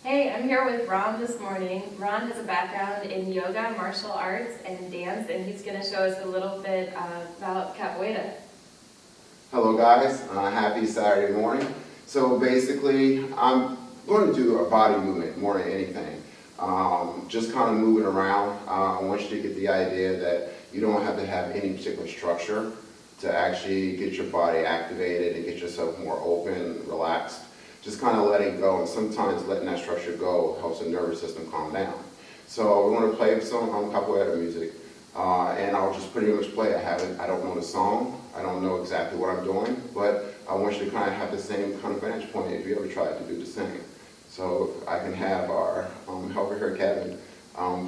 Hey, I'm here with Ron this morning. Ron has a background in yoga, martial arts, and dance, and he's going to show us a little bit about capoeira. Hello guys, happy Saturday morning. So basically, I'm going to do a body movement more than anything. Just kind of moving around. I want you to get the idea that you don't have to have any particular structure to actually get your body activated and get yourself more open, relaxed. Just kind of letting go, and sometimes letting that structure go helps the nervous system calm down. So we're going to play some capoeira music, and I'll just pretty much play. I don't know the song, I don't know exactly what I'm doing, but I want you to kind of have the same kind of vantage point if you ever tried to do the same. So if I can have our helper here, Kevin,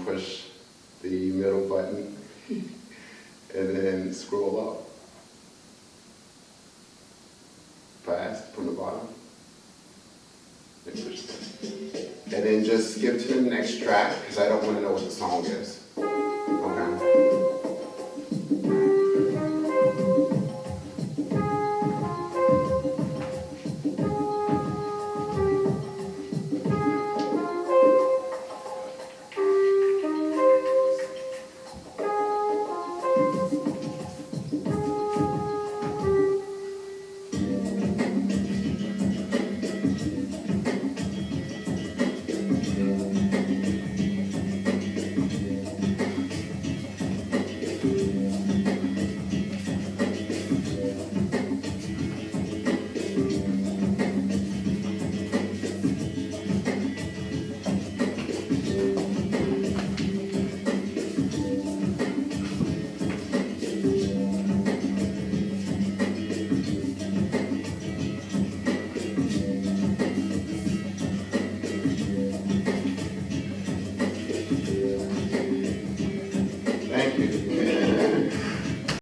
push the middle button and then scroll up fast from the bottom. And then just skip to the next track because I don't want to know what the song is. Okay.